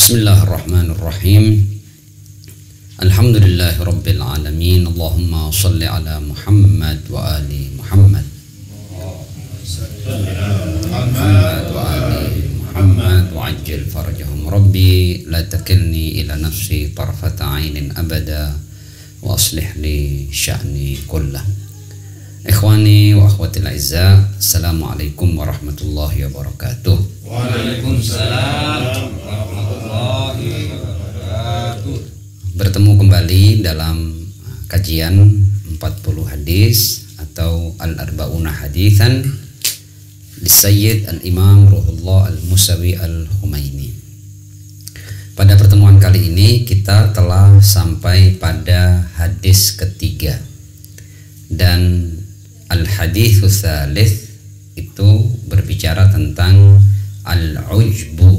Bismillahirrahmanirrahim. Alhamdulillahirabbil alamin. Allahumma shalli ala Muhammad wa ali Muhammad. Muhammad wa ali Muhammad wa ajil farajahum. Rabbi la takilni ila nafsi tarfata ainin abada wa aslih li sya'ni kullah. Ikhwani wa akhwati al-a'izza, assalamualaikum warahmatullahi wabarakatuh. Waalaikumsalam warahmatullahi wabarakatuh. Bertemu kembali dalam kajian 40 hadis atau Al-Arba'una Haditsan di Sayyid Al-Imam Ruhullah Al-Musawi Al-Humaini. Pada pertemuan kali ini kita telah sampai pada hadis ketiga, dan Al-Haditsus Tsalits itu berbicara tentang al-ujbu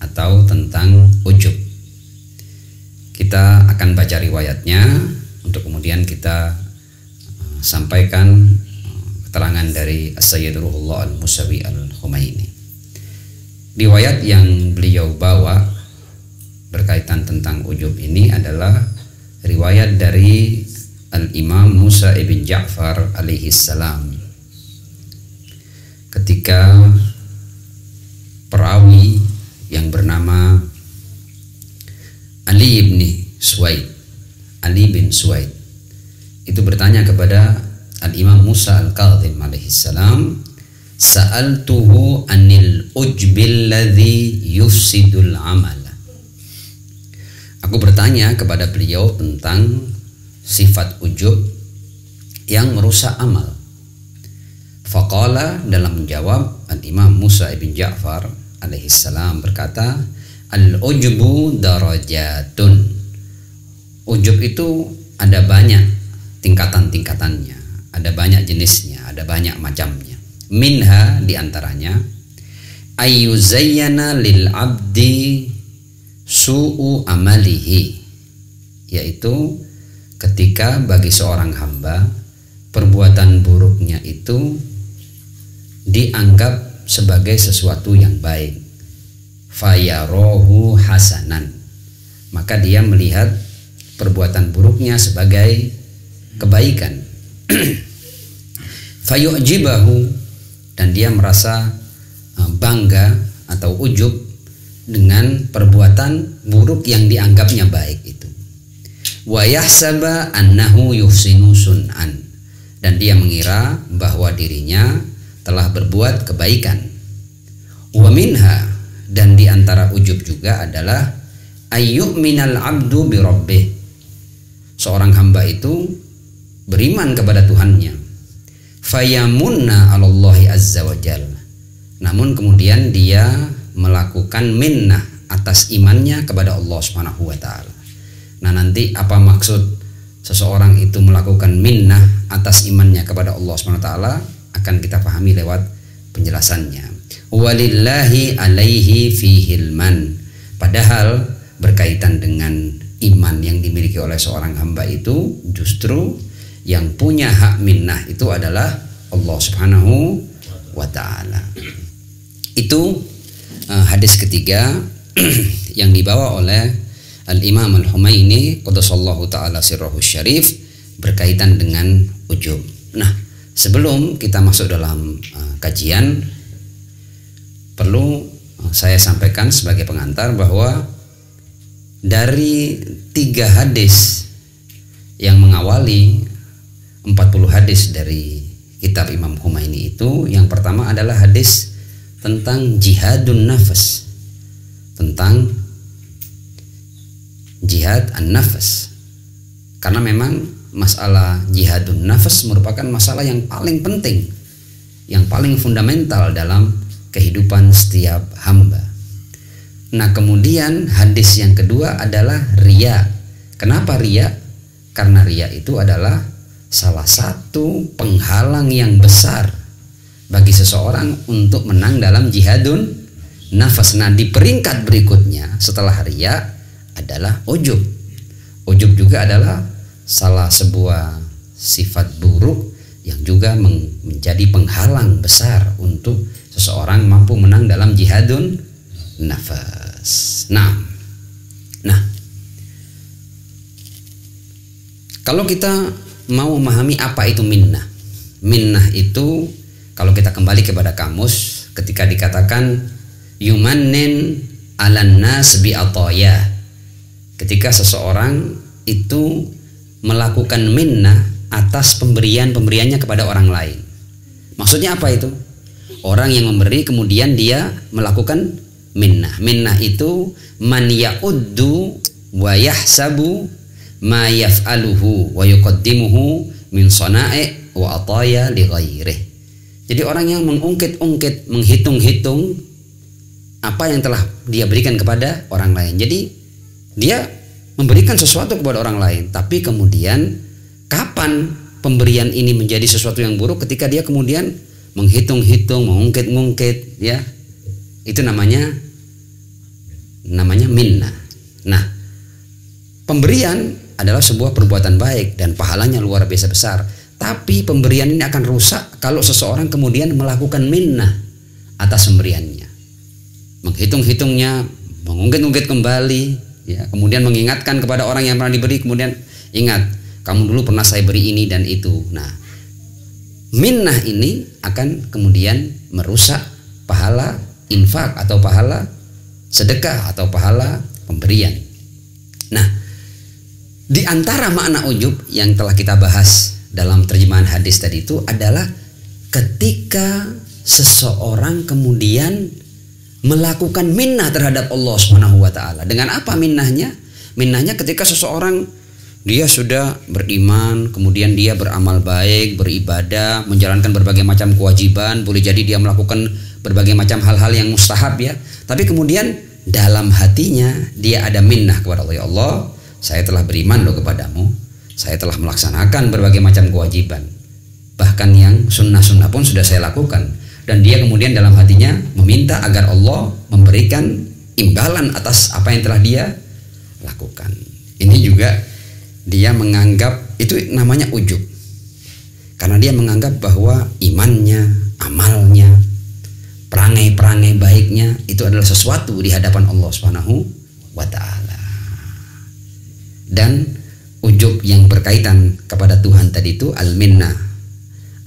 atau tentang ujub. Kita akan baca riwayatnya untuk kemudian kita sampaikan keterangan dari As-Sayyid Ruhullah Al-Musawi Al-Humaini. Riwayat yang beliau bawa berkaitan tentang ujub ini adalah riwayat dari Al-Imam Musa ibn Ja'far alaihi salam. Ketika perawi yang bernama Ali bin Suwaid itu bertanya kepada Al-Imam Musa Al-Kadhim alaihi salam, "Sa'altuhu anil ujbil ladzi yufsidul amala." Aku bertanya kepada beliau tentang sifat ujub yang merusak amal. Faqala, dalam menjawab, Al-Imam Musa ibn Ja'far alaihi salam berkata, "Al-ujbu darajatun." Ujub itu ada banyak tingkatan-tingkatannya, ada banyak jenisnya, ada banyak macamnya. Minha, diantaranya, ayyuzayyana lil abdi su'u amalihi, yaitu ketika bagi seorang hamba perbuatan buruknya itu dianggap sebagai sesuatu yang baik. Fayarohu hasanan, maka dia melihat perbuatan buruknya sebagai kebaikan. Fayu'jibahu, dan dia merasa bangga atau ujub dengan perbuatan buruk yang dianggapnya baik itu. Wa yahsaba annahu yuhsinu sun'an, dan dia mengira bahwa dirinya telah berbuat kebaikan. Wa minha, dan diantara ujub juga adalah ayyu'minal abdu bi rabbih, seorang hamba itu beriman kepada Tuhannya. Fayamunna 'alallahi azza wa jalla, namun kemudian dia melakukan minnah atas imannya kepada Allah Subhanahu wa taala. Nah, nanti apa maksud seseorang itu melakukan minnah atas imannya kepada Allah Subhanahu wa taala akan kita pahami lewat penjelasannya. Walillahi alaihi fihil man, padahal berkaitan dengan iman yang dimiliki oleh seorang hamba itu justru yang punya hak minnah itu adalah Allah Subhanahu wa taala. Itu hadis ketiga yang dibawa oleh Al-Imam Al-Humaini qaddasallahu ta'ala sirrahu syarif berkaitan dengan ujub. Nah, sebelum kita masuk dalam kajian, perlu saya sampaikan sebagai pengantar bahwa dari 3 hadis yang mengawali 40 hadis dari kitab Imam Humaini itu, yang pertama adalah hadis tentang jihadun nafas, tentang jihad an-nafas. Karena memang masalah jihadun nafas merupakan masalah yang paling penting, yang paling fundamental dalam kehidupan setiap hamba. Nah, kemudian hadis yang kedua adalah riya. Kenapa riya? Karena riya itu adalah salah satu penghalang yang besar bagi seseorang untuk menang dalam jihadun nafas. Nah, di peringkat berikutnya setelah riya adalah ujub. Ujub juga adalah salah sebuah sifat buruk yang juga menjadi penghalang besar untuk seseorang mampu menang dalam jihadun nafas. Nah, Kalau kita mau memahami apa itu minnah. Minnah itu kalau kita kembali kepada kamus, ketika dikatakan yumannin 'alan nas bi ataya. Ketika seseorang itu melakukan minnah atas pemberiannya kepada orang lain. Maksudnya apa itu? Orang yang memberi kemudian dia melakukan minnah. Minnah itu man ya'uddu wa yahsabu ma yaf'aluhu wa yuqaddimuhu min sana'i wa ataya li ghairihi. Jadi orang yang mengungkit-ungkit, menghitung-hitung apa yang telah dia berikan kepada orang lain. Jadi dia memberikan sesuatu kepada orang lain, tapi kemudian kapan pemberian ini menjadi sesuatu yang buruk? Ketika dia kemudian menghitung-hitung, mengungkit-ungkit, ya. Itu namanya minnah. Nah, pemberian adalah sebuah perbuatan baik dan pahalanya luar biasa besar. Tapi pemberian ini akan rusak kalau seseorang kemudian melakukan minnah atas pemberiannya. Menghitung-hitungnya, mengungkit-ungkit kembali, ya, kemudian mengingatkan kepada orang yang pernah diberi, kemudian ingat, kamu dulu pernah saya beri ini dan itu. Nah, minnah ini akan kemudian merusak pahala infak atau pahala sedekah atau pahala pemberian. Nah, di antara makna ujub yang telah kita bahas dalam terjemahan hadis tadi itu adalah ketika seseorang kemudian melakukan minnah terhadap Allah Subhanahu wa taala. Dengan apa minnahnya? Minnahnya ketika seseorang dia sudah beriman, kemudian dia beramal baik, beribadah, menjalankan berbagai macam kewajiban, boleh jadi dia melakukan berbagai macam hal-hal yang mustahab, ya. Tapi kemudian dalam hatinya dia ada minnah kepada Allah. Ya Allah, saya telah beriman loh kepadamu. Saya telah melaksanakan berbagai macam kewajiban. Bahkan yang sunnah-sunnah pun sudah saya lakukan. Dan dia kemudian dalam hatinya meminta agar Allah memberikan imbalan atas apa yang telah dia lakukan. Ini juga dia menganggap, itu namanya ujub. Karena dia menganggap bahwa imannya, amalnya, perangai-perangai baiknya itu adalah sesuatu di hadapan Allah Subhanahu wa taala. Dan ujub yang berkaitan kepada Tuhan tadi itu al-minnah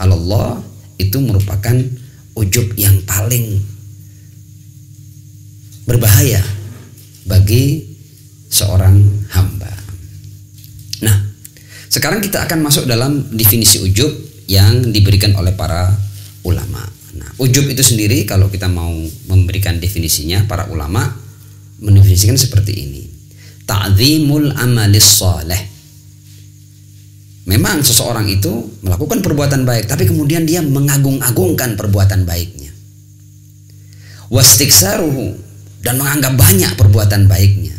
Allah itu merupakan ujub yang paling berbahaya bagi seorang hamba. Nah, sekarang kita akan masuk dalam definisi ujub yang diberikan oleh para ulama. Nah, ujub itu sendiri kalau kita mau memberikan definisinya, para ulama mendefinisikan seperti ini. Ta'zimul amalis salih. Memang seseorang itu melakukan perbuatan baik, tapi kemudian dia mengagung-agungkan perbuatan baiknya. Wastiksaruhu, dan menganggap banyak perbuatan baiknya.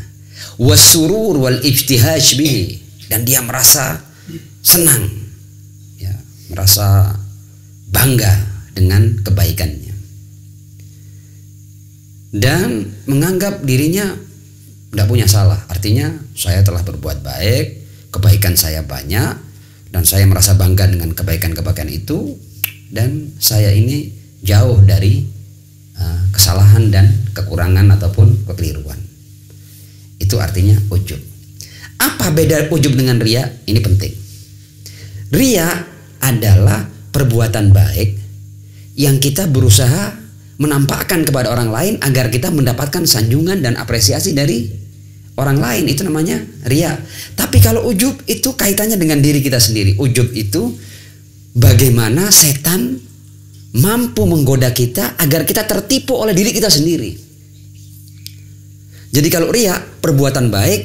Wasurur wal ibtihaj bihi, dan dia merasa senang, ya, merasa bangga dengan kebaikannya. Dan menganggap dirinya tidak punya salah. Artinya saya telah berbuat baik, kebaikan saya banyak, dan saya merasa bangga dengan kebaikan-kebaikan itu, dan saya ini jauh dari kesalahan dan kekurangan ataupun kekeliruan. Itu artinya ujub. Apa beda ujub dengan riya? Ini penting. Riya adalah perbuatan baik yang kita berusaha menampakkan kepada orang lain agar kita mendapatkan sanjungan dan apresiasi dari orang lain. Itu namanya riya. Tapi kalau ujub itu kaitannya dengan diri kita sendiri. Ujub itu bagaimana setan mampu menggoda kita agar kita tertipu oleh diri kita sendiri. Jadi kalau riya, perbuatan baik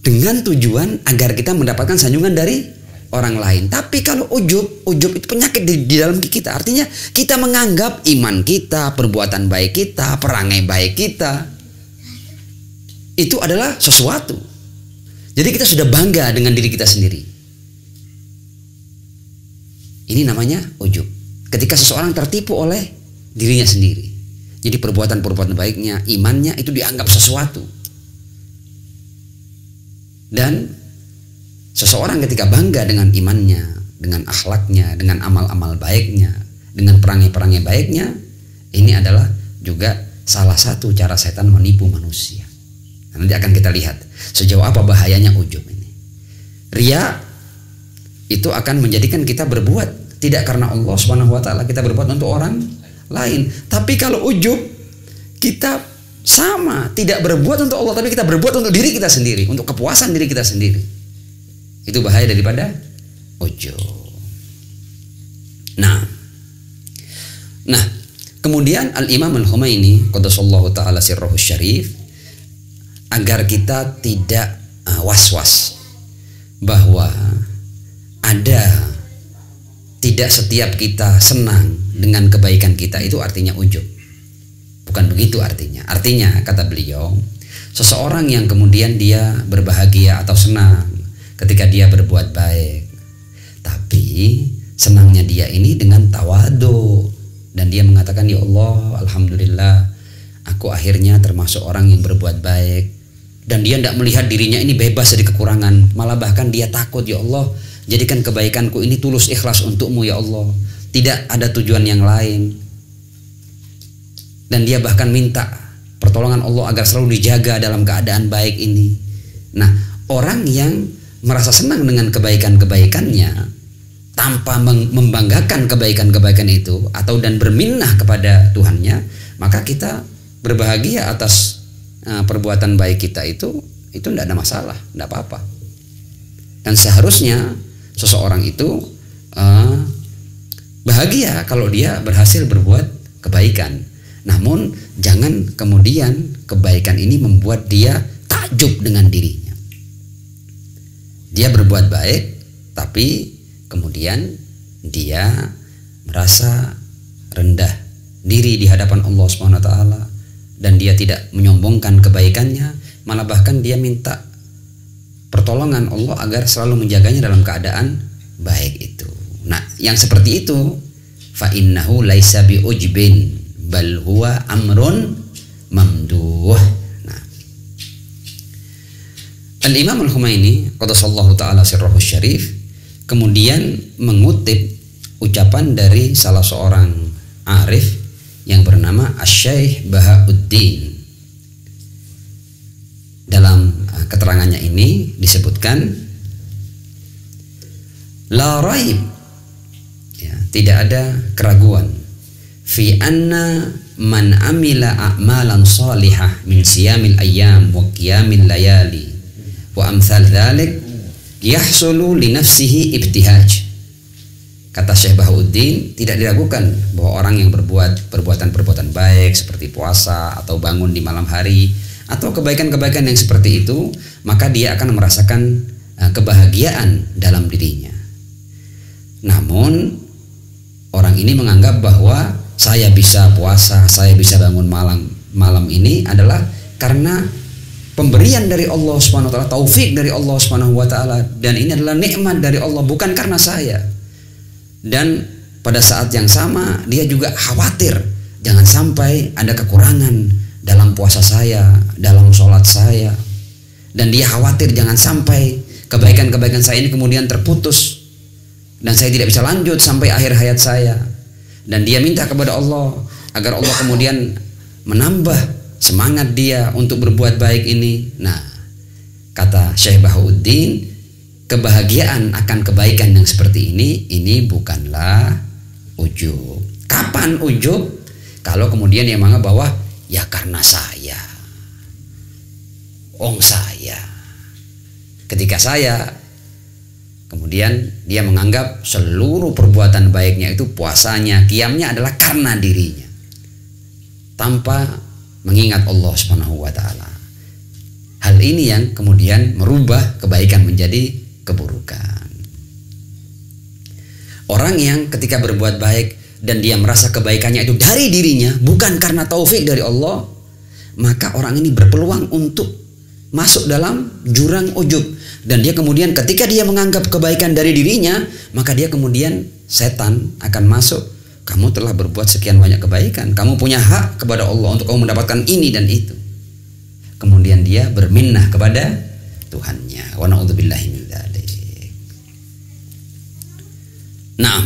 dengan tujuan agar kita mendapatkan sanjungan dari orang lain. Tapi kalau ujub itu penyakit di dalam kita. Artinya kita menganggap iman kita, perbuatan baik kita, perangai baik kita itu adalah sesuatu. Jadi kita sudah bangga dengan diri kita sendiri. Ini namanya ujub. Ketika seseorang tertipu oleh dirinya sendiri. Jadi perbuatan-perbuatan baiknya, imannya itu dianggap sesuatu. Dan seseorang ketika bangga dengan imannya, dengan akhlaknya, dengan amal-amal baiknya, dengan perangai-perangai baiknya, ini adalah juga salah satu cara setan menipu manusia. Nanti akan kita lihat sejauh apa bahayanya ujub ini. Riya itu akan menjadikan kita berbuat tidak karena Allah Subhanahu wa taala, kita berbuat untuk orang lain. Tapi kalau ujub, kita sama, tidak berbuat untuk Allah tapi kita berbuat untuk diri kita sendiri, untuk kepuasan diri kita sendiri. Itu bahaya daripada ujub. Nah, kemudian Al-Imam Al-Humaini qaddasallahu taala sirruhu syarif, agar kita tidak was-was bahwa ada tidak setiap kita senang dengan kebaikan kita itu artinya ujub. Bukan begitu artinya. Artinya, kata beliau, seseorang yang kemudian dia berbahagia atau senang ketika dia berbuat baik, tapi senangnya dia ini dengan tawadu, dan dia mengatakan, ya Allah, alhamdulillah aku akhirnya termasuk orang yang berbuat baik. Dan dia tidak melihat dirinya ini bebas dari kekurangan, malah bahkan dia takut, ya Allah, jadikan kebaikanku ini tulus ikhlas untukmu ya Allah, tidak ada tujuan yang lain. Dan dia bahkan minta pertolongan Allah agar selalu dijaga dalam keadaan baik ini. Nah, orang yang merasa senang dengan kebaikan-kebaikannya tanpa membanggakan kebaikan-kebaikan itu dan berminnah kepada Tuhannya, maka kita berbahagia atas perbuatan baik kita itu tidak ada masalah, tidak apa-apa. Dan seharusnya seseorang itu bahagia kalau dia berhasil berbuat kebaikan. Namun jangan kemudian kebaikan ini membuat dia takjub dengan dirinya. Dia berbuat baik tapi kemudian dia merasa rendah diri di hadapan Allah Subhanahu wa taala, dan dia tidak menyombongkan kebaikannya, malah bahkan dia minta pertolongan Allah agar selalu menjaganya dalam keadaan baik itu. Nah, yang seperti itu fa innahu laisa bi ujbin bal huwa amrun mamduh. Nah, Al-Imam Al-Humaini qaddasallahu taala sirruhu syarif kemudian mengutip ucapan dari salah seorang arif yang bernama Asy-Syaikh Bahauddin. Dalam keterangannya ini disebutkan, la raib, ya, tidak ada keraguan, fi anna man amila a'malan salihah min siyamil ayyam wa qiyamil layali wa amsal dzalik yahsulu li nafsihi ibtihaj. Kata Syekh Bahauddin, tidak diragukan bahwa orang yang berbuat perbuatan-perbuatan baik seperti puasa atau bangun di malam hari atau kebaikan-kebaikan yang seperti itu, maka dia akan merasakan kebahagiaan dalam dirinya. Namun orang ini menganggap bahwa saya bisa puasa, saya bisa bangun malam ini adalah karena pemberian dari Allah Subhanahu wa taala, taufik dari Allah Subhanahu wa taala, dan ini adalah nikmat dari Allah, bukan karena saya. Dan pada saat yang sama dia juga khawatir jangan sampai ada kekurangan dalam puasa saya, dalam sholat saya, dan dia khawatir jangan sampai kebaikan-kebaikan saya ini kemudian terputus dan saya tidak bisa lanjut sampai akhir hayat saya. Dan dia minta kepada Allah agar Allah kemudian menambah semangat dia untuk berbuat baik ini. Nah, kata Syekh Bahauddin, kebahagiaan akan kebaikan yang seperti ini bukanlah ujub. Kapan ujub? Kalau kemudian dia menganggap bahwa ya karena saya, saya. Ketika saya, kemudian dia menganggap seluruh perbuatan baiknya itu, puasanya, qiyamnya adalah karena dirinya, tanpa mengingat Allah Subhanahu wa taala. Hal ini yang kemudian merubah kebaikan menjadi keburukan. Orang yang ketika berbuat baik dan dia merasa kebaikannya itu dari dirinya, bukan karena taufik dari Allah, maka orang ini berpeluang untuk masuk dalam jurang ujub. Dan dia kemudian ketika dia menganggap kebaikan dari dirinya, maka dia kemudian setan akan masuk. Kamu telah berbuat sekian banyak kebaikan, kamu punya hak kepada Allah untuk kamu mendapatkan ini dan itu. Kemudian dia berminnah kepada Tuhannya. Wa na'udzubillahi min dzalik. Nah,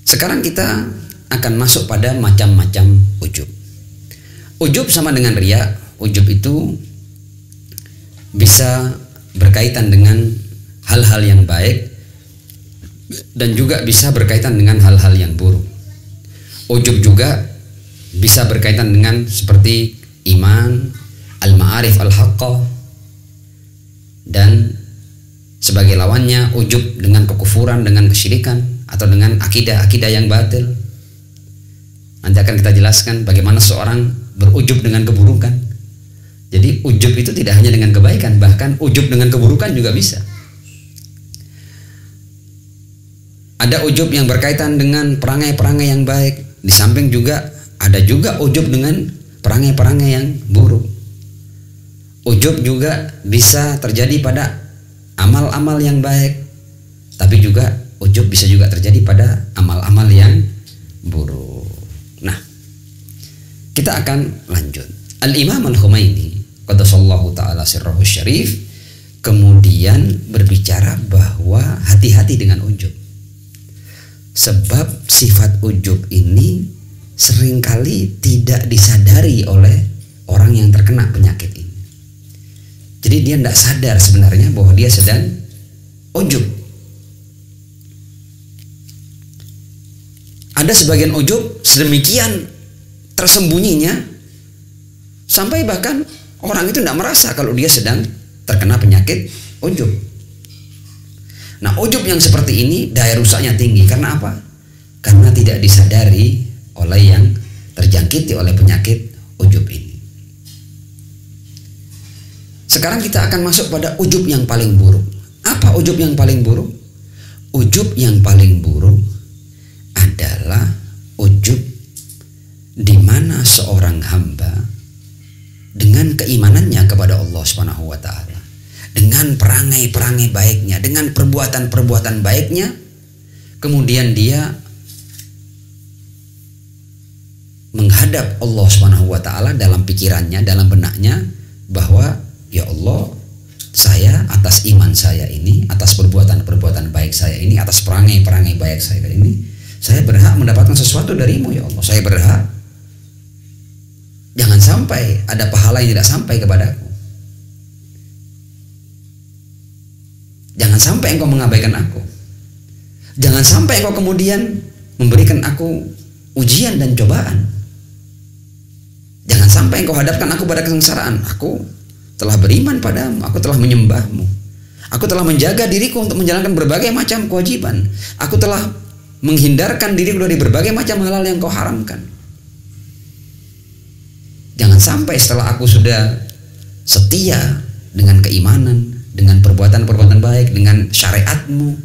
sekarang kita akan masuk pada macam-macam ujub. Ujub sama dengan riya. Ujub itu bisa berkaitan dengan hal-hal yang baik dan juga bisa berkaitan dengan hal-hal yang buruk. Ujub juga bisa berkaitan dengan seperti iman, al-ma'arif al-haqqah, dan sebagai lawannya ujub dengan kekufuran, dengan kesyirikan, atau dengan akidah-akidah yang batil. Nanti akan kita jelaskan bagaimana seorang berujub dengan keburukan. Jadi ujub itu tidak hanya dengan kebaikan, bahkan ujub dengan keburukan juga bisa. Ada ujub yang berkaitan dengan perangai-perangai yang baik. Di samping juga ada juga ujub dengan perangai-perangai yang buruk. Ujub juga bisa terjadi pada amal-amal yang baik, tapi juga ujub bisa juga terjadi pada amal-amal yang buruk. Nah, kita akan lanjut. Al-Imam Al-Humaini qaddasallahu ta'ala sirrahu syarif kemudian berbicara bahwa hati-hati dengan ujub. Sebab sifat ujub ini seringkali tidak disadari oleh orang yang terkena penyakit ini. Jadi dia tidak sadar sebenarnya bahwa dia sedang ujub. Ada sebagian ujub sedemikian tersembunyinya sampai bahkan orang itu tidak merasa kalau dia sedang terkena penyakit ujub. Nah, ujub yang seperti ini daya rusaknya tinggi. Karena apa? Karena tidak disadari oleh yang terjangkiti oleh penyakit ujub ini. Sekarang kita akan masuk pada ujub yang paling buruk. Apa ujub yang paling buruk? Ujub yang paling buruk adalah ujub di mana seorang hamba dengan keimanannya kepada Allah Subhanahu wa taala, dengan perangai-perangai baiknya, dengan perbuatan-perbuatan baiknya, kemudian dia menghadap Allah Subhanahu wa taala dalam pikirannya, dalam benaknya, bahwa ya Allah, saya atas iman saya ini, atas perbuatan-perbuatan baik saya ini, atas perangai-perangai baik saya ini, saya berhak mendapatkan sesuatu darimu ya Allah. Saya berhak. Jangan sampai ada pahala yang tidak sampai kepadaku. Jangan sampai engkau mengabaikan aku. Jangan sampai engkau kemudian memberikan aku ujian dan cobaan. Jangan sampai engkau hadapkan aku pada kesengsaraan. Aku telah beriman padamu, aku telah menyembahmu, aku telah menjaga diriku untuk menjalankan berbagai macam kewajiban, aku telah menghindarkan diriku dari berbagai macam hal-hal yang kau haramkan. Jangan sampai setelah aku sudah setia dengan keimanan, dengan perbuatan-perbuatan baik, dengan syariatmu,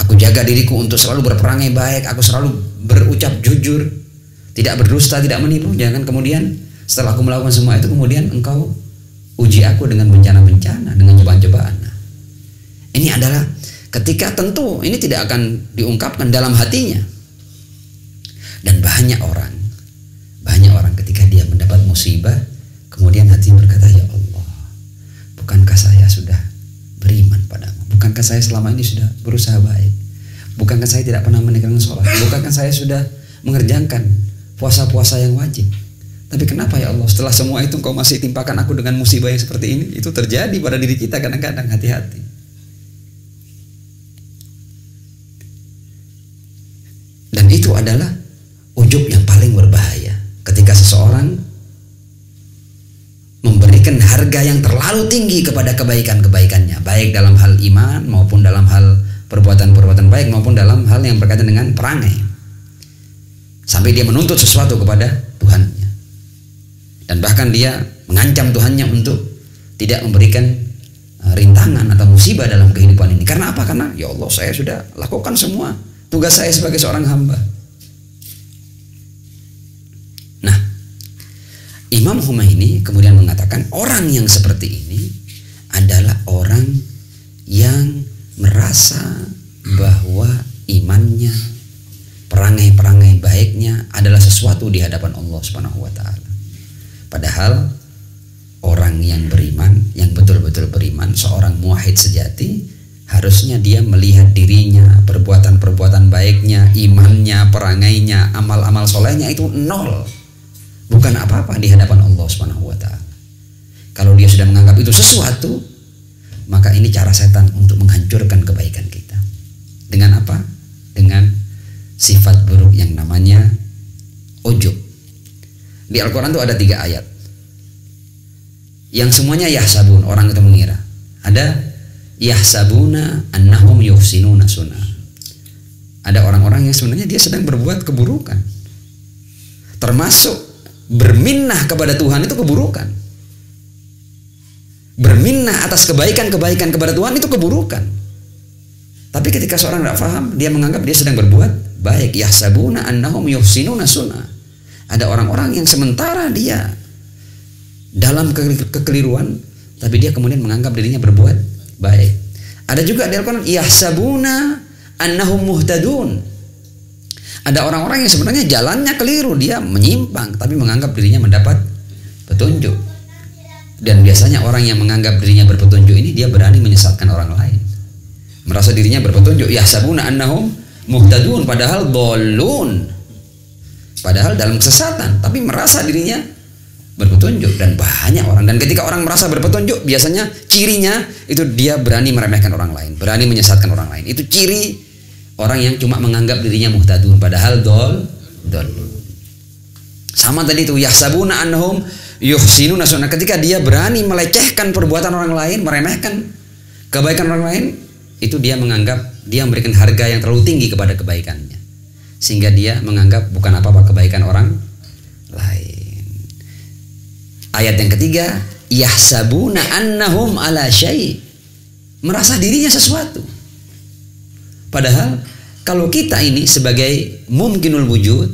aku jaga diriku untuk selalu berperangai baik, aku selalu berucap jujur, tidak berdusta, tidak menipu. Jangan kemudian setelah aku melakukan semua itu kemudian engkau uji aku dengan bencana-bencana, dengan cobaan-cobaan. Nah, ini adalah ketika tentu ini tidak akan diungkapkan dalam hatinya. Dan banyak orang ketika dia mendapat musibah, kemudian hatinya berkata, ya Allah, bukankah saya sudah beriman padamu? Bukankah saya selama ini sudah berusaha baik? Bukankah saya tidak pernah meninggalkan sholat? Bukankah saya sudah mengerjakan puasa-puasa yang wajib? Tapi kenapa ya Allah setelah semua itu engkau masih timpakan aku dengan musibah yang seperti ini? Itu terjadi pada diri kita kadang-kadang. Hati-hati. Dan itu adalah ujub yang paling berbahaya. Ketika seseorang memberikan harga yang terlalu tinggi kepada kebaikan-kebaikannya, baik dalam hal iman maupun dalam hal perbuatan-perbuatan baik maupun dalam hal yang berkaitan dengan perangai, sampai dia menuntut sesuatu kepada Tuhannya. Dan bahkan dia mengancam Tuhannya untuk tidak memberikan rintangan atau musibah dalam kehidupan ini. Karena apa? Karena ya Allah, saya sudah lakukan semua tugas saya sebagai seorang hamba. Nah, Imam Humaini kemudian mengatakan orang yang seperti ini adalah orang yang merasa bahwa imannya, perangai-perangai baiknya adalah sesuatu di hadapan Allah Subhanahu wa taala. Padahal orang yang beriman, yang betul-betul beriman, seorang muwahhid sejati, harusnya dia melihat dirinya, perbuatan-perbuatan baiknya, imannya, perangainya, amal-amal solehnya itu nol, bukan apa-apa di hadapan Allah Subhanahu wa taala. Kalau dia sudah menganggap itu sesuatu, maka ini cara setan untuk menghancurkan kebaikan kita. Dengan apa? Dengan sifat buruk yang namanya ujub. Di Al-Quran itu ada 3 ayat yang semuanya yahsabun, orang itu mengira. Ada yahsabuna annahum yuhsinuna sunna. Ada orang-orang yang sebenarnya dia sedang berbuat keburukan. Termasuk berminnah kepada Tuhan itu keburukan. Berminnah atas kebaikan-kebaikan kepada Tuhan itu keburukan. Tapi ketika seorang tidak paham, dia menganggap dia sedang berbuat baik. Yahsabuna annahum yuhsinuna sunna. Ada orang-orang yang sementara dia dalam kekeliruan, tapi dia kemudian menganggap dirinya berbuat baik. Ada juga di Al-Quran yahsabuna annahum muhtadun. Ada orang-orang yang sebenarnya jalannya keliru, dia menyimpang, tapi menganggap dirinya mendapat petunjuk. Dan biasanya orang yang menganggap dirinya berpetunjuk ini dia berani menyesatkan orang lain. Merasa dirinya berpetunjuk, yahsabuna annahum muhtadun, padahal dhalun. Padahal dalam kesesatan, tapi merasa dirinya berpetunjuk. Dan banyak orang, dan ketika orang merasa berpetunjuk, biasanya cirinya itu dia berani meremehkan orang lain, berani menyesatkan orang lain. Itu ciri orang yang cuma menganggap dirinya muhtadun, padahal dol. Sama tadi itu yahsabuna annahum yuhsinuna sunna. Ketika dia berani melecehkan perbuatan orang lain, meremehkan kebaikan orang lain, itu dia menganggap dia memberikan harga yang terlalu tinggi kepada kebaikannya, sehingga dia menganggap bukan apa-apa kebaikan orang lain. Ayat yang ketiga, yahsabuna annahum ala syai', merasa dirinya sesuatu. Padahal kalau kita ini sebagai mumkinul wujud,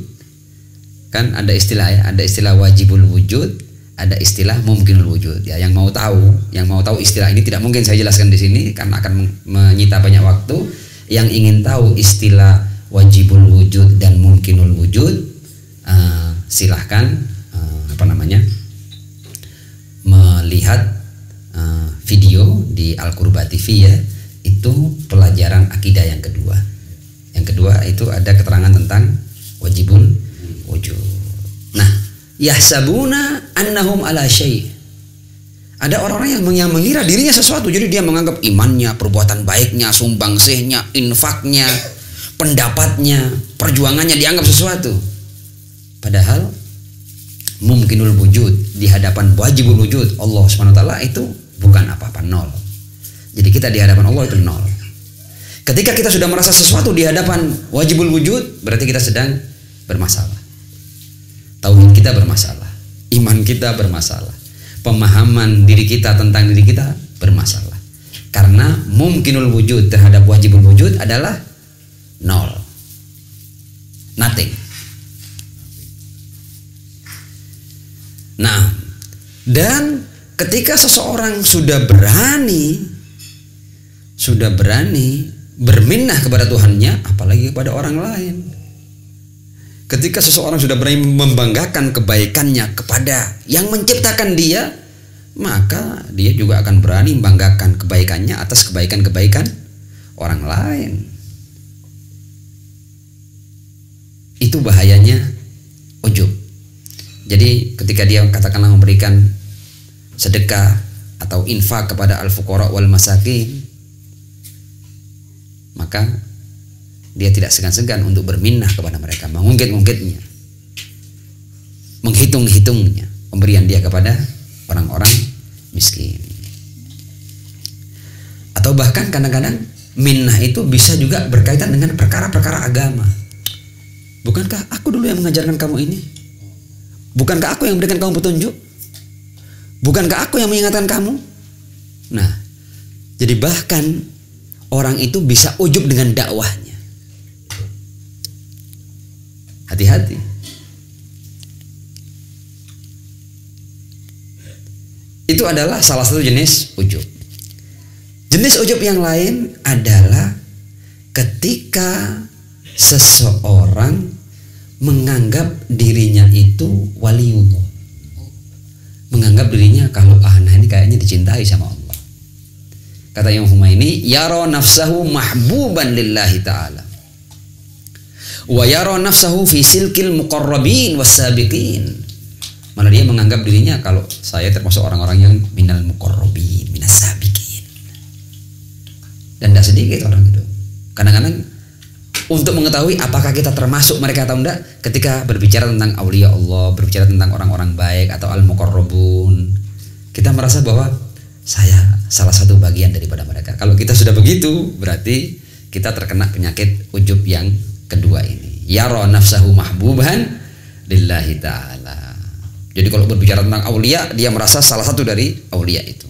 kan ada istilah ya, ada istilah wajibul wujud, ada istilah mumkinul wujud. Ya, yang mau tahu istilah ini tidak mungkin saya jelaskan di sini karena akan menyita banyak waktu. Yang ingin tahu istilah wajibul wujud dan mumkinul wujud, silahkan melihat video di Al-Qurba TV ya. Itu pelajaran akidah yang kedua. Yang kedua itu ada keterangan tentang wajibul wujud. Nah, yahsabuna annahum ala syai'. Ada orang-orang yang mengira dirinya sesuatu, jadi dia menganggap imannya, perbuatan baiknya, sumbangsihnya, infaknya, pendapatnya, perjuangannya dianggap sesuatu. Padahal mumkinul wujud di hadapan wajibul wujud Allah SWT itu bukan apa-apa, nol. Jadi kita di hadapan Allah itu nol. Ketika kita sudah merasa sesuatu di hadapan wajibul wujud, berarti kita sedang bermasalah. Tauhid kita bermasalah, iman kita bermasalah, pemahaman diri kita tentang diri kita bermasalah. Karena mumkinul wujud terhadap wajibul wujud adalah nol, nothing. Nah, dan ketika seseorang sudah berani berminnah kepada Tuhannya, apalagi kepada orang lain. Ketika seseorang sudah berani membanggakan kebaikannya kepada yang menciptakan dia, maka dia juga akan berani membanggakan kebaikannya atas kebaikan-kebaikan orang lain. Itu bahayanya ujub. Jadi ketika dia katakanlah memberikan sedekah atau infak kepada al-fuqara wal masakin, maka dia tidak segan-segan untuk berminnah kepada mereka, mengungkit-ungkitnya, menghitung-hitungnya pemberian dia kepada orang-orang miskin. Atau bahkan kadang-kadang minnah itu bisa juga berkaitan dengan perkara-perkara agama. Bukankah aku dulu yang mengajarkan kamu ini? Bukankah aku yang memberikan kamu petunjuk? Bukankah aku yang mengingatkan kamu? Nah, jadi bahkan orang itu bisa ujub dengan dakwahnya. Hati-hati. Itu adalah salah satu jenis ujub. Jenis ujub yang lain adalah ketika seseorang menganggap dirinya itu waliullah. Menganggap dirinya kalau nah ini kayaknya dicintai sama Allah. Kata Imam Humaini, yara nafsahu mahbuban lillahi ta'ala wa yara nafsahu fi silkil muqarrabin wassabiqin. Malah dia menganggap dirinya kalau saya termasuk orang-orang yang minal muqarrabin, minas sabiqin. Dan tidak sedikit orang itu. Kadang-kadang untuk mengetahui apakah kita termasuk mereka atau enggak, ketika berbicara tentang aulia Allah, berbicara tentang orang-orang baik atau al-muqarrabun, kita merasa bahwa saya salah satu bagian daripada mereka. Kalau kita sudah begitu, berarti kita terkena penyakit ujub yang kedua ini. Yara nafsahu mahbuban lillahi ta'ala. Jadi kalau berbicara tentang aulia, dia merasa salah satu dari aulia itu.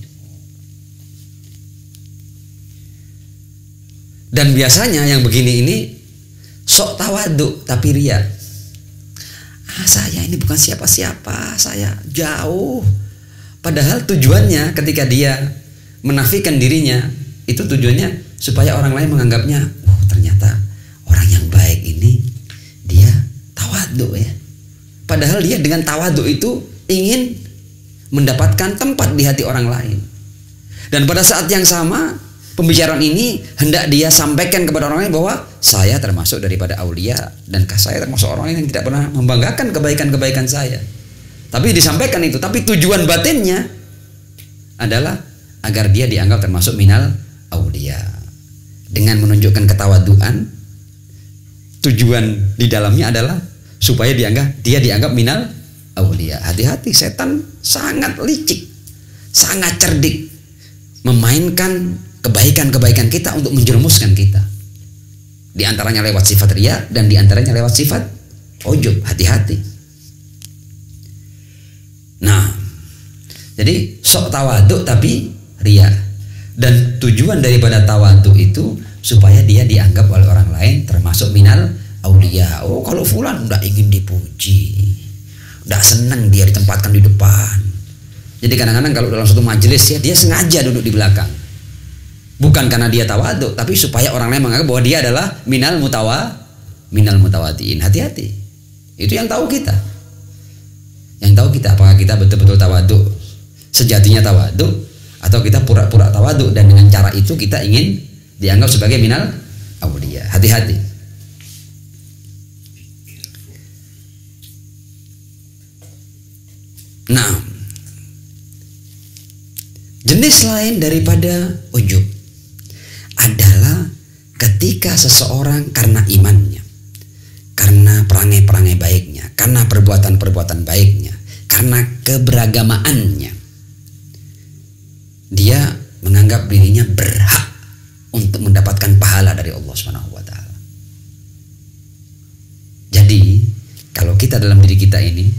Dan biasanya yang begini ini sok tawaduk tapi ria. Saya ini bukan siapa-siapa, saya jauh. Padahal tujuannya ketika dia menafikan dirinya, itu tujuannya supaya orang lain menganggapnya, oh ternyata orang yang baik ini dia tawaduk ya. Padahal dia dengan tawaduk itu ingin mendapatkan tempat di hati orang lain. Dan pada saat yang sama, pembicaraan ini hendak dia sampaikan kepada orang lain bahwa saya termasuk daripada aulia dan saya termasuk orang yang tidak pernah membanggakan kebaikan-kebaikan saya. Tapi disampaikan itu, tapi tujuan batinnya adalah agar dia dianggap termasuk minal aulia. Dengan menunjukkan ketawaduan, tujuan di dalamnya adalah supaya dia dianggap minal aulia. Hati-hati, setan sangat licik, sangat cerdik, memainkan kebaikan-kebaikan kita untuk menjerumuskan kita. Di antaranya lewat sifat riya dan di antaranya lewat sifat ujub. Hati-hati. Nah, jadi sok tawaduk tapi riya. Dan tujuan daripada tawaduk itu supaya dia dianggap oleh orang lain termasuk minal aulia. Oh, kalau fulan udah ingin dipuji, udah senang dia ditempatkan di depan. Jadi kadang-kadang kalau dalam suatu majelis ya, dia sengaja duduk di belakang. Bukan karena dia tawaduk, tapi supaya orang lain menganggap bahwa dia adalah minal mutawaddiin. Hati-hati. Itu yang tahu kita. Yang tahu kita apakah kita betul-betul tawaduk, sejatinya tawaduk, atau kita pura-pura tawaduk dan dengan cara itu kita ingin dianggap sebagai minal aulia. Hati-hati. Nah, jenis lain daripada ujub adalah ketika seseorang karena imannya, karena perangai-perangai baiknya, karena perbuatan-perbuatan baiknya, karena keberagamaannya, dia menganggap dirinya berhak untuk mendapatkan pahala dari Allah SWT. Jadi kalau kita dalam diri kita ini,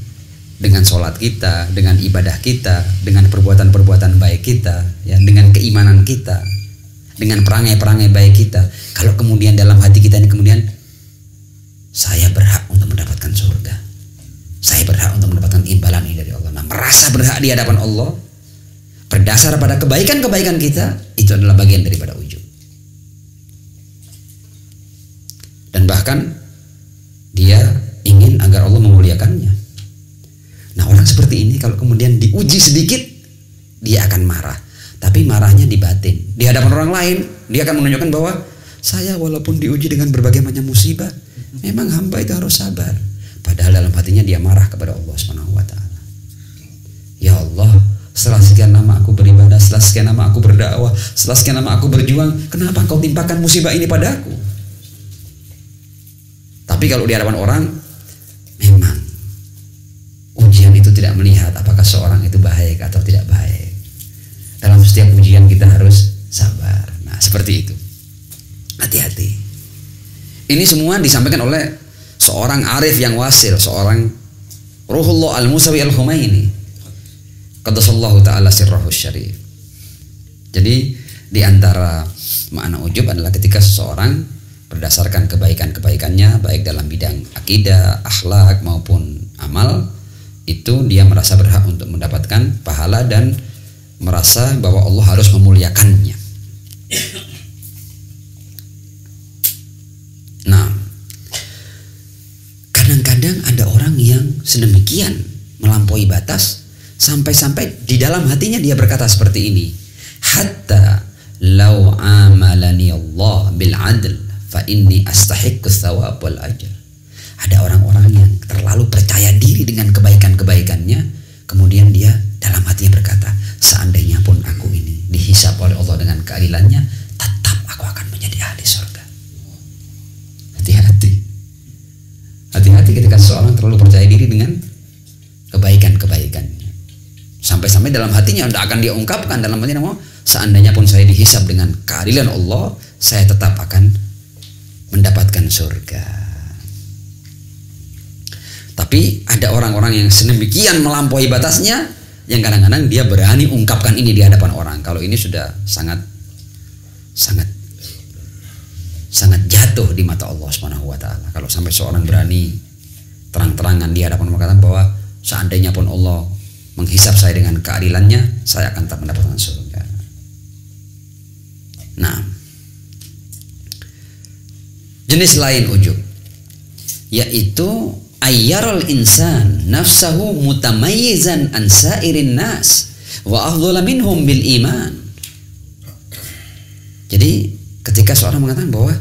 dengan sholat kita, dengan ibadah kita, dengan perbuatan-perbuatan baik kita, ya, dengan keimanan kita, dengan perangai-perangai baik kita, kalau kemudian dalam hati kita ini kemudian saya berhak untuk mendapatkan surga, saya berhak untuk mendapatkan imbalan ini dari Allah. Nah, merasa berhak di hadapan Allah berdasar pada kebaikan-kebaikan kita, itu adalah bagian daripada ujub. Dan bahkan dia ingin agar Allah memuliakannya. Nah, orang seperti ini kalau kemudian diuji sedikit, dia akan marah. Tapi marahnya di batin. Di hadapan orang lain, dia akan menunjukkan bahwa saya walaupun diuji dengan berbagai macam musibah, memang hamba itu harus sabar. Padahal dalam hatinya dia marah kepada Allah SWT. Ya Allah, setelah sekian lama aku beribadah, setelah sekian lama aku berdakwah, setelah sekian lama aku berjuang, kenapa engkau timpakan musibah ini padaku? Tapi kalau di hadapan orang, memang ujian itu tidak melihat apakah seorang itu baik atau tidak baik. Dalam setiap ujian kita harus sabar. Nah, seperti itu. Hati-hati. Ini semua disampaikan oleh seorang arif yang wasil, seorang Ruhullah Al-Musawi Al-Khumaini, qaddasallahu ta'ala sirrahu syarif. Jadi di antara makna ujub adalah ketika seseorang berdasarkan kebaikan-kebaikannya, baik dalam bidang akidah, akhlak maupun amal, itu dia merasa berhak untuk mendapatkan pahala dan merasa bahwa Allah harus memuliakannya. Nah, kadang-kadang ada orang yang sedemikian melampaui batas sampai-sampai di dalam hatinya dia berkata seperti ini, hatta law amalani Allah bil adl fa inni astahiqqu thawab wal ajr. Ada orang-orang yang terlalu percaya diri dengan kebaikan-kebaikannya, kemudian dia dalam hatinya berkata, seandainya pun aku ini dihisab oleh Allah dengan keadilannya, tetap aku akan menjadi ahli surga. dalam hatinya tidak akan dia ungkapkan. Dalam hatinya, seandainya pun saya dihisab dengan keadilan Allah, saya tetap akan mendapatkan surga. Tapi ada orang-orang yang sedemikian melampaui batasnya, yang kadang-kadang dia berani ungkapkan ini di hadapan orang. Kalau ini sudah sangat jatuh di mata Allah Subhanahu wa taala. Kalau sampai seorang berani terang-terangan di hadapan Allah mengatakan bahwa seandainya pun Allah menghisab saya dengan keadilannya, saya akan tetap mendapatkan surga. Nah, jenis lain ujub yaitu ayyarul insan nafsahu mutamayyizan an sairin nas wa afdhala minhum bil iman. Jadi ketika seorang mengatakan bahwa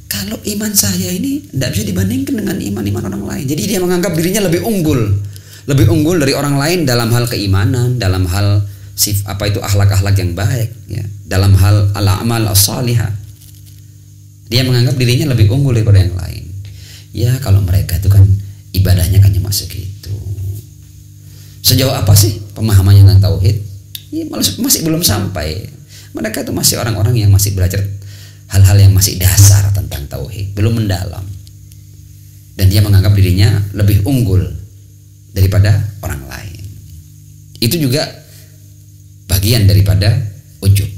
kalau iman saya ini tidak bisa dibandingkan dengan iman-iman orang lain, jadi dia menganggap dirinya lebih unggul dari orang lain dalam hal keimanan, dalam hal akhlak-akhlak yang baik, ya, dalam hal al-amal as-salihah. Dia menganggap dirinya lebih unggul daripada yang lain. Ya, kalau mereka itu kan ibadahnya kan cuma segitu. Sejauh apa sih pemahamannya tentang tauhid? Ya, masih belum sampai. Mereka itu masih orang-orang yang masih belajar hal-hal yang masih dasar tentang tauhid, belum mendalam. Dan dia menganggap dirinya lebih unggul daripada orang lain. Itu juga bagian daripada ujub.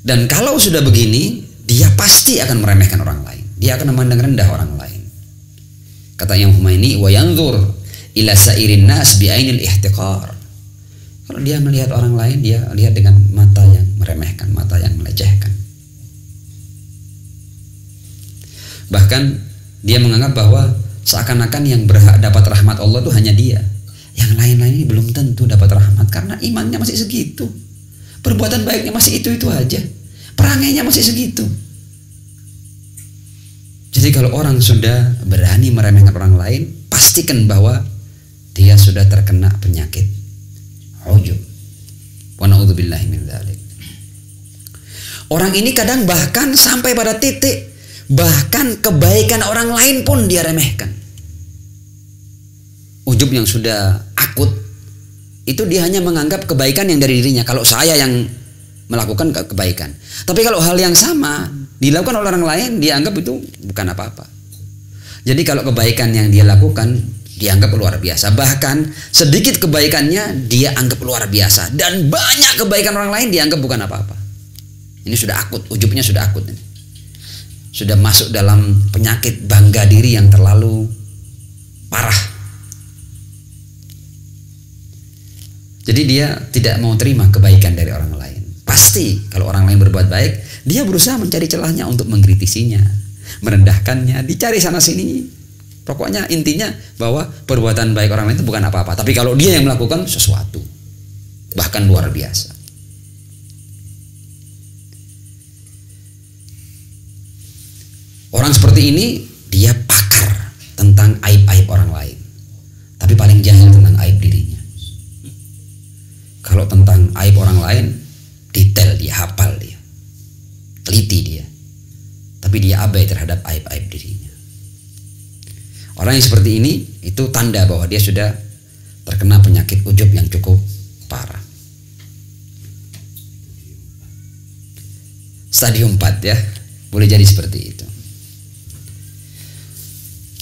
Dan kalau sudah begini, dia pasti akan meremehkan orang lain. Dia akan memandang rendah orang lain. Kata Imam Khomeini, wa yanzur ila sairin nas bi ainil ihtiqar. Kalau dia melihat orang lain, dia lihat dengan mata yang meremehkan, mata yang melecehkan. Bahkan dia menganggap bahwa seakan-akan yang berhak dapat rahmat Allah itu hanya dia. Yang lain-lain ini belum tentu dapat rahmat karena imannya masih segitu. Perbuatan baiknya masih itu-itu aja. Perangainya masih segitu. Jadi kalau orang sudah berani meremehkan orang lain, pastikan bahwa dia sudah terkena penyakit ujub. Wa na'udzubillahi min dzalik. Orang ini kadang bahkan sampai pada titik bahkan kebaikan orang lain pun dia remehkan. Ujub yang sudah akut itu dia hanya menganggap kebaikan yang dari dirinya. Kalau saya yang melakukan kebaikan, tapi kalau hal yang sama dilakukan oleh orang lain, dia anggap itu bukan apa-apa. Jadi kalau kebaikan yang dia lakukan dianggap luar biasa, bahkan sedikit kebaikannya dia anggap luar biasa, dan banyak kebaikan orang lain dianggap bukan apa-apa. Ini sudah akut, ujubnya sudah akut ini. Sudah masuk dalam penyakit bangga diri yang terlalu parah. Jadi dia tidak mau terima kebaikan dari orang lain. Pasti kalau orang lain berbuat baik, dia berusaha mencari celahnya untuk mengkritisinya, merendahkannya, dicari sana sini. Pokoknya intinya bahwa perbuatan baik orang lain itu bukan apa-apa. Tapi kalau dia yang melakukan sesuatu, bahkan luar biasa. Orang seperti ini dia pakar tentang aib-aib orang lain, tapi paling jahil tentang aib dirinya. Kalau tentang aib orang lain, detail dia, hafal dia, teliti dia, tapi dia abai terhadap aib-aib dirinya. Orang yang seperti ini itu tanda bahwa dia sudah terkena penyakit ujub yang cukup parah. Stadium 4 ya, boleh jadi seperti itu.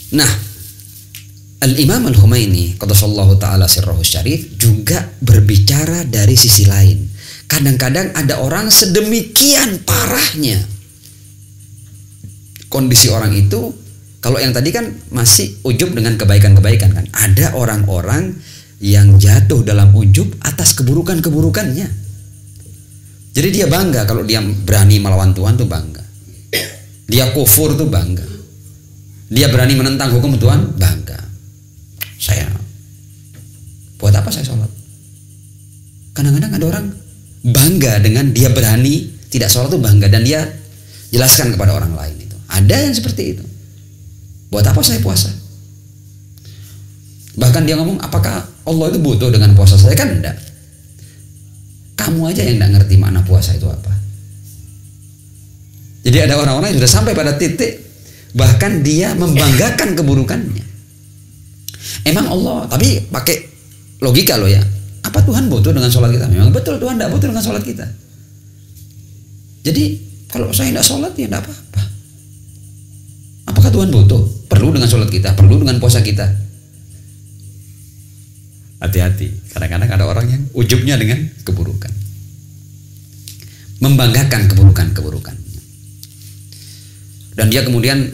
Nah, Al-Imam Al-Khomeini qaddasallahu ta'ala sirrahu syarif juga berbicara dari sisi lain. Kadang-kadang ada orang sedemikian parahnya kondisi orang itu. Kalau yang tadi kan masih ujub dengan kebaikan-kebaikan kan. Ada orang-orang yang jatuh dalam ujub atas keburukan-keburukannya. Jadi dia bangga kalau dia berani melawan Tuhan tuh bangga. Dia kufur tuh bangga. Dia berani menentang hukum Tuhan bangga. Saya buat apa saya sholat? Kadang-kadang ada orang bangga dengan dia berani tidak sholat tuh bangga, dan dia jelaskan kepada orang lain itu. Ada yang seperti itu. Buat apa saya puasa? Bahkan dia ngomong, apakah Allah itu butuh dengan puasa saya? Kan enggak. Kamu aja yang enggak ngerti makna puasa itu apa. Jadi ada orang-orang yang sudah sampai pada titik bahkan dia membanggakan keburukannya. Emang Allah, tapi pakai logika loh ya. Apa Tuhan butuh dengan sholat kita? Memang betul Tuhan tidak butuh dengan sholat kita. Jadi kalau saya tidak sholat ya tidak apa-apa. Apakah Tuhan butuh? Perlu dengan sholat kita, perlu dengan puasa kita. Hati-hati. Kadang-kadang ada orang yang ujubnya dengan keburukan, membanggakan keburukan-keburukannya, dan dia kemudian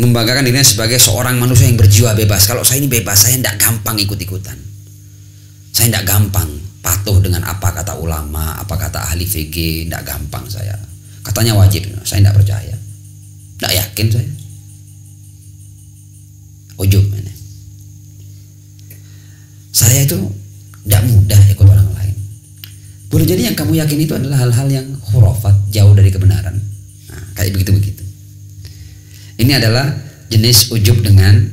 membanggakan dirinya sebagai seorang manusia yang berjiwa bebas. Kalau saya ini bebas, saya tidak gampang ikut-ikutan, saya tidak gampang patuh dengan apa kata ulama, apa kata ahli VG, tidak gampang saya. Katanya wajib, saya tidak percaya, tidak yakin saya. Ujub ini. Saya itu tidak mudah ikut orang lain. Boleh jadi yang kamu yakin itu adalah hal-hal yang khurafat, jauh dari kebenaran. Nah, kayak begitu-begitu. Ini adalah jenis ujub dengan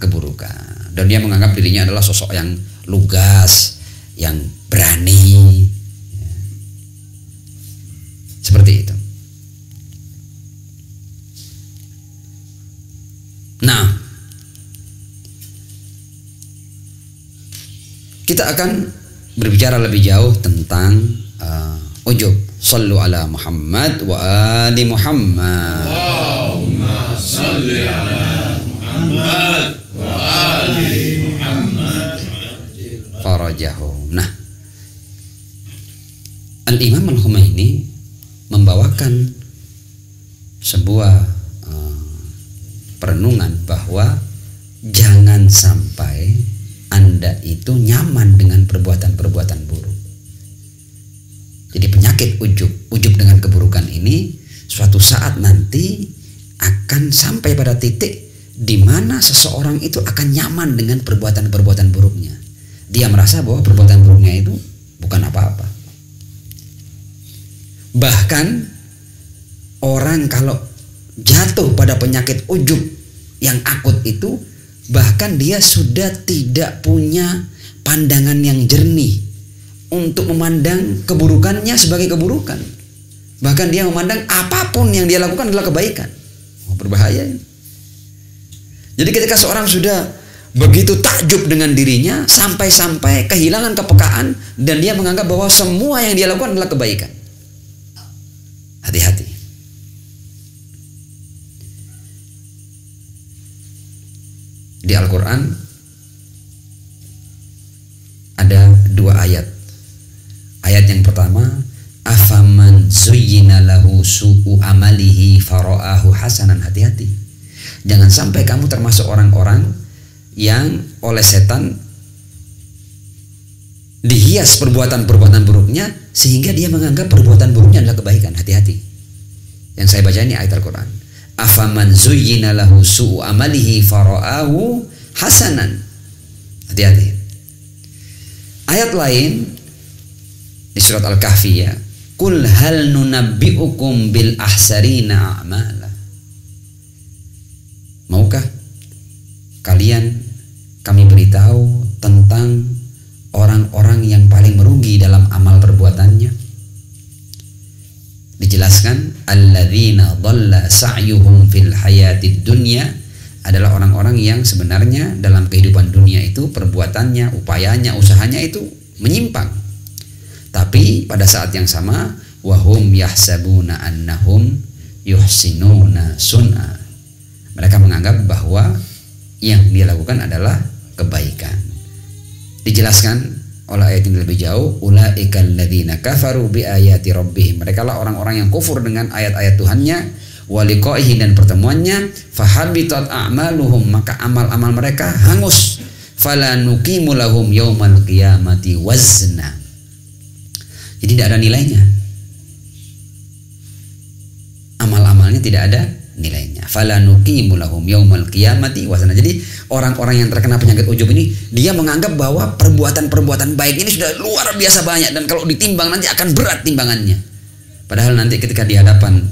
keburukan. Dan dia menganggap dirinya adalah sosok yang lugas, yang berani. Ya. Seperti itu. Nah, kita akan berbicara lebih jauh tentang ujub. Sallu ala Muhammad wa ali Muhammad. Allahumma salli ala Muhammad wa ali Muhammad. Farajahum. Nah, Al-Imam Al-Khumaini membawakan sebuah perenungan bahwa jangan sampai Anda itu nyaman dengan perbuatan-perbuatan buruk. Jadi penyakit ujub dengan keburukan ini suatu saat nanti akan sampai pada titik di mana seseorang itu akan nyaman dengan perbuatan-perbuatan buruknya. Dia merasa bahwa perbuatan buruknya itu bukan apa-apa. Bahkan orang kalau jatuh pada penyakit ujub yang akut itu, bahkan dia sudah tidak punya pandangan yang jernih untuk memandang keburukannya sebagai keburukan. Bahkan dia memandang apapun yang dia lakukan adalah kebaikan. Berbahaya ini. Jadi ketika seorang sudah begitu takjub dengan dirinya sampai-sampai kehilangan kepekaan dan dia menganggap bahwa semua yang dia lakukan adalah kebaikan. Hati-hati. Di Al-Quran ada dua ayat. Ayat yang pertama, afaman zuyyina lahu su'u amalihi fara'ahu hasanan. Hati-hati. Jangan sampai kamu termasuk orang-orang yang oleh setan dihias perbuatan-perbuatan buruknya sehingga dia menganggap perbuatan buruknya adalah kebaikan. Hati-hati. Yang saya baca ini ayat Al-Quran. Afaman zuyyina lahu su'u amalihi fara'ahu hasanan. Hati-hati. Ayat lain di surat Al-Kahfi ya, Qul hal nunabbi'ukum bil ahsarina a'mala. Maukah kalian kami beritahu tentang orang-orang yang paling merugi dalam amal perbuatannya? Dijelaskan, alladzina dhalla sa'yuhum fil hayatid dunya, adalah orang-orang yang sebenarnya dalam kehidupan dunia itu perbuatannya, upayanya, usahanya itu menyimpang. Tapi pada saat yang sama, wahum yahsabuna annahum yuhsinuna sun'a. Mereka menganggap bahwa yang dia lakukan adalah kebaikan. Dijelaskan oleh ayat ini lebih jauh, ulaikal ladzina kafaru bi ayati rabbihim. Mereka lah orang-orang yang kufur dengan ayat-ayat Tuhannya, wa liqa'ihi, dan pertemuannya, fahabitat a'maluhum, maka amal-amal mereka hangus, fala nuqimu lahum yaumal qiyamati wazna. Jadi tidak ada nilainya. Amal-amalnya tidak ada nilainya. Fala nuqimu lahum yaumal qiyamati wazna. Jadi orang-orang yang terkena penyakit ujub ini, dia menganggap bahwa perbuatan-perbuatan baik ini sudah luar biasa banyak dan kalau ditimbang nanti akan berat timbangannya. Padahal nanti ketika di hadapan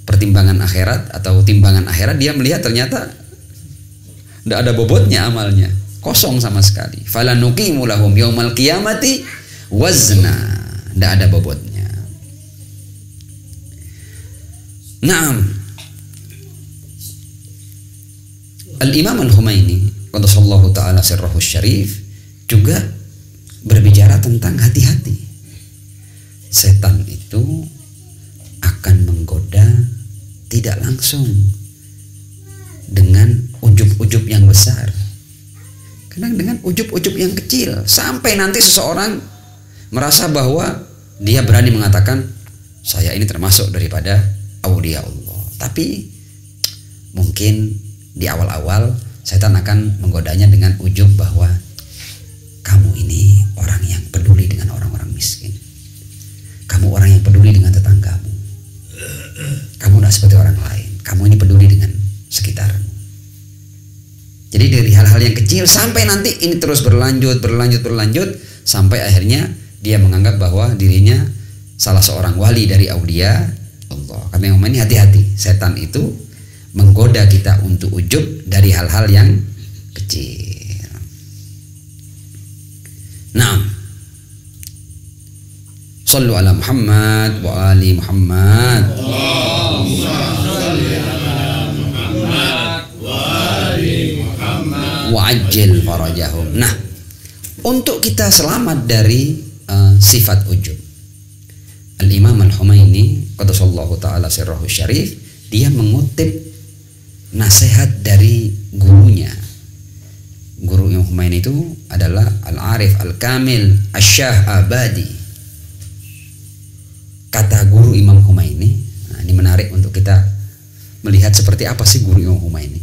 pertimbangan akhirat atau timbangan akhirat, dia melihat ternyata tidak ada bobotnya amalnya, kosong sama sekali. Fala nuqimu lahum yaumal qiyamati wazna. Tidak ada bobotnya. Naam. Al-Imam Al-Khumaini qaddasallahu ta'ala sirrahu syarif juga berbicara tentang hati-hati. Setan itu akan menggoda tidak langsung dengan ujub-ujub yang besar, kadang dengan ujub-ujub yang kecil, sampai nanti seseorang merasa bahwa dia berani mengatakan saya ini termasuk daripada aulia Allah. Tapi mungkin di awal-awal setan akan menggodanya dengan ujub bahwa kamu ini orang yang peduli dengan orang-orang miskin, kamu orang yang peduli dengan tetanggamu, kamu tidak seperti orang lain, kamu ini peduli dengan sekitarmu. Jadi dari hal-hal yang kecil sampai nanti ini terus berlanjut sampai akhirnya dia menganggap bahwa dirinya salah seorang wali dari aulia Allah. Karena yang ini hati-hati, setan itu menggoda kita untuk ujub dari hal-hal yang kecil. Nah, sallu ala Muhammad wa ali Muhammad. Allahumma shalli ala Muhammad wa ali Muhammad Wa ajil farajahum. Nah, untuk kita selamat dari sifat ujub, Al-Imam Al-Humaini qaddasallahu ta'ala sirrahu syarif, dia mengutip nasihat dari gurunya. Guru Imam Humaini itu adalah Al-Arif Al-Kamil Asy-Syah Abadi. Kata guru Imam Humaini, nah ini menarik untuk kita melihat seperti apa sih guru Imam Humaini.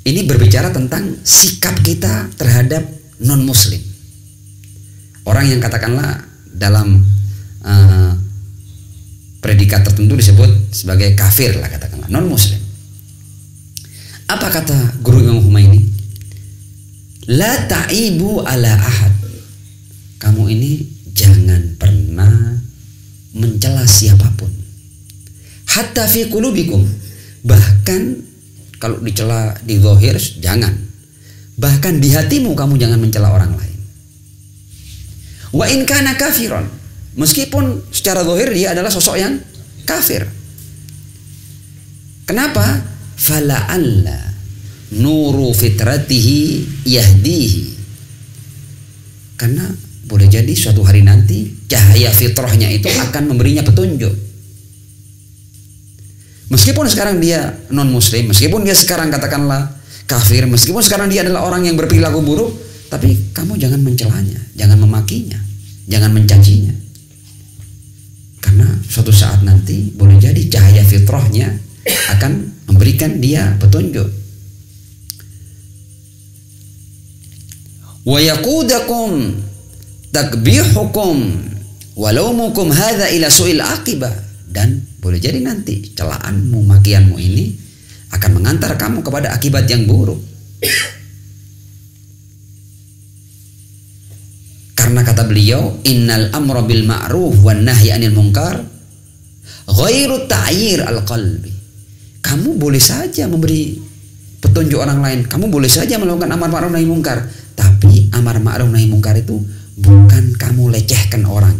Ini berbicara tentang sikap kita terhadap non-muslim, orang yang katakanlah dalam predikat tertentu disebut sebagai kafir lah, katakanlah non-muslim. Apa kata guru Imam Humaini? La ta'ibu ala ahad. Kamu ini jangan pernah mencela siapapun. Hatta fi qulubikum. Bahkan kalau dicela di zahir jangan. Bahkan di hatimu kamu jangan mencela orang lain. Wa in kana kafiran. Meskipun secara zahir dia adalah sosok yang kafir. Kenapa? Fala'alla nuru fitratihi yahdihi. Karena boleh jadi suatu hari nanti cahaya fitrahnya itu akan memberinya petunjuk. Meskipun sekarang dia non muslim, meskipun dia sekarang katakanlah kafir, meskipun sekarang dia adalah orang yang berperilaku buruk, tapi kamu jangan mencelanya, jangan memakinya, jangan mencacinya. Karena suatu saat nanti boleh jadi cahaya fitrahnya akan memberikan dia petunjuk. Wa yaqudakum takbihukum walaumukum hadza ila su'il aqibah. Dan boleh jadi nanti celaanmu, makianmu ini akan mengantar kamu kepada akibat yang buruk. Karena kata beliau, innal amra bil ma'ruf wan nahyi 'anil munkar ghairu ta'yir al-qalbi. Kamu boleh saja memberi petunjuk orang lain, kamu boleh saja melakukan amar ma'ruf nahi munkar, tapi amar ma'ruf nahi munkar itu bukan kamu lecehkan orang,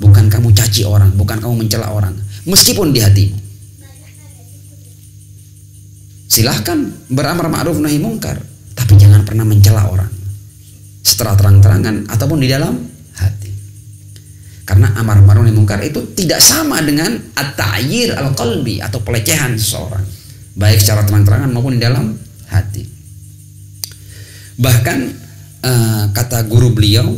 bukan kamu caci orang, bukan kamu mencela orang, meskipun di hatimu. Silahkan beramar ma'ruf nahi munkar, tapi jangan pernah mencela orang secara terang-terangan ataupun di dalam hati. Karena amar ma'ruf nahi munkar itu tidak sama dengan at-ta'yir al-qalbi atau pelecehan seseorang, baik secara terang-terangan maupun di dalam hati. Bahkan kata guru beliau,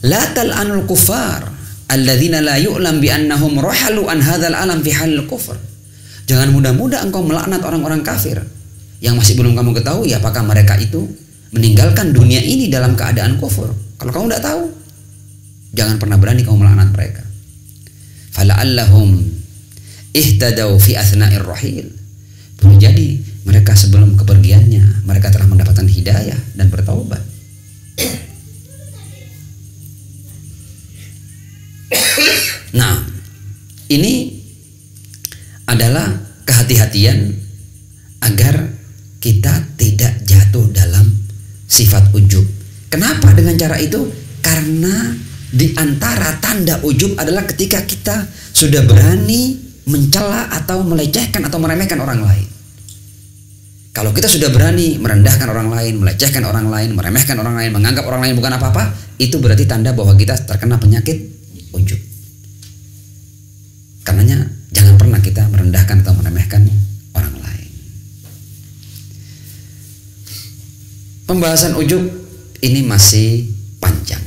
la tal'anul kufar alladzina la yu'lam bi annahum rahalu an hadzal alam fi halil kufr. Jangan mudah-mudah engkau melaknat orang-orang kafir yang masih belum kamu ketahui apakah mereka itu meninggalkan dunia ini dalam keadaan kufur. Kalau kamu tidak tahu, jangan pernah berani kamu melaknat mereka. Fala'allahum ihtadau fi athna'ir rahil. Boleh jadi mereka sebelum kepergiannya mereka telah mendapatkan hidayah dan bertaubat. Nah, ini adalah kehati-hatian agar kita tidak jatuh dalam sifat ujub. Kenapa dengan cara itu? Karena di antara tanda ujub adalah ketika kita sudah berani mencela atau melecehkan atau meremehkan orang lain. Kalau kita sudah berani merendahkan orang lain, melecehkan orang lain, meremehkan orang lain, menganggap orang lain bukan apa-apa, itu berarti tanda bahwa kita terkena penyakit ujub. Karenanya jangan pernah kita merendahkan atau meremehkan orang lain. Pembahasan ujub ini masih panjang.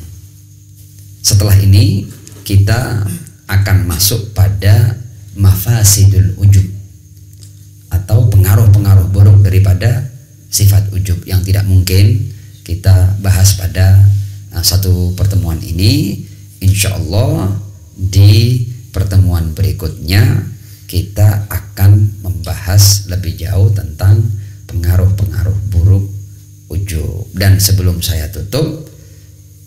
Setelah ini kita akan masuk pada mafasidul ujub, atau pengaruh-pengaruh buruk daripada sifat ujub yang tidak mungkin kita bahas pada satu pertemuan ini. Insya Allah di pertemuan berikutnya kita akan membahas lebih jauh tentang pengaruh-pengaruh buruk ujub. Dan sebelum saya tutup,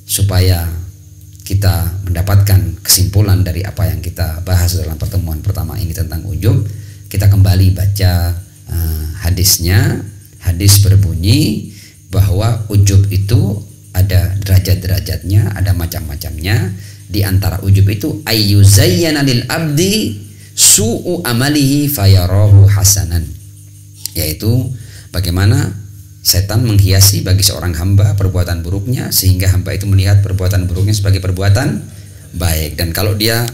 supaya kita mendapatkan kesimpulan dari apa yang kita bahas dalam pertemuan pertama ini tentang ujub, kita kembali baca hadisnya. Hadis berbunyi bahwa ujub itu ada derajat-derajatnya, ada macam-macamnya. Di antara ujub itu ayyuzayyana lil abdi su'u amalihi fayarahu hasanan, yaitu bagaimana setan menghiasi bagi seorang hamba perbuatan buruknya sehingga hamba itu melihat perbuatan buruknya sebagai perbuatan baik. Dan kalau dia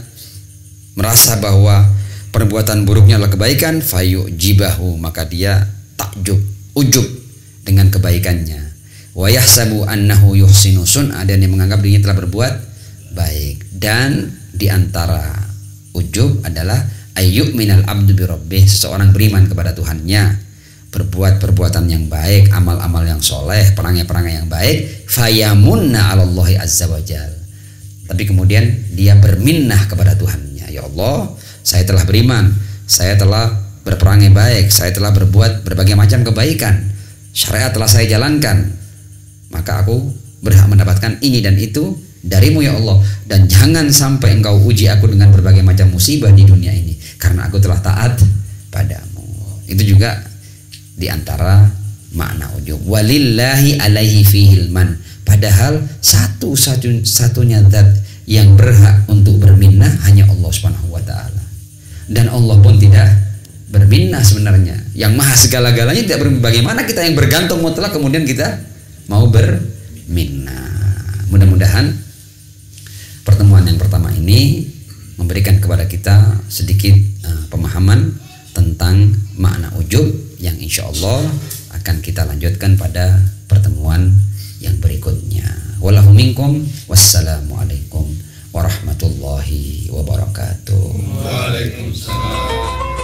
merasa bahwa perbuatan buruknya adalah kebaikan, fayujibahu, maka dia takjub, ujub dengan kebaikannya. Wa yahsabu annahu yuhsinu sun'a, dan dia menganggap dirinya telah berbuat baik. Dan di antara ujub adalah ayyub minal abdu bi rabbih, seseorang beriman kepada Tuhannya, berbuat perbuatan yang baik, amal-amal yang soleh, perangai-perangai yang baik, fayamunna 'alallahi azza wajal, tapi kemudian dia berminnah kepada Tuhannya, ya Allah, saya telah beriman, saya telah berperangai baik, saya telah berbuat berbagai macam kebaikan, syariat telah saya jalankan, maka aku berhak mendapatkan ini dan itu darimu ya Allah, dan jangan sampai engkau uji aku dengan berbagai macam musibah di dunia ini karena aku telah taat padamu. Itu juga di antara makna ujub. Walillahi alaihi fihil man, padahal satu-satunya zat yang berhak untuk berminnah hanya Allah Subhanahu wa taala. Dan Allah pun tidak berminnah sebenarnya. Yang maha segala-galanya tidak bagaimana kita yang bergantung mutlak kemudian kita mau berminnah. Mudah-mudahan pertemuan yang pertama ini memberikan kepada kita sedikit pemahaman tentang makna ujub yang insya Allah akan kita lanjutkan pada pertemuan yang berikutnya. Wallahu minkum, wassalamualaikum warahmatullahi wabarakatuh. Waalaikumsalam.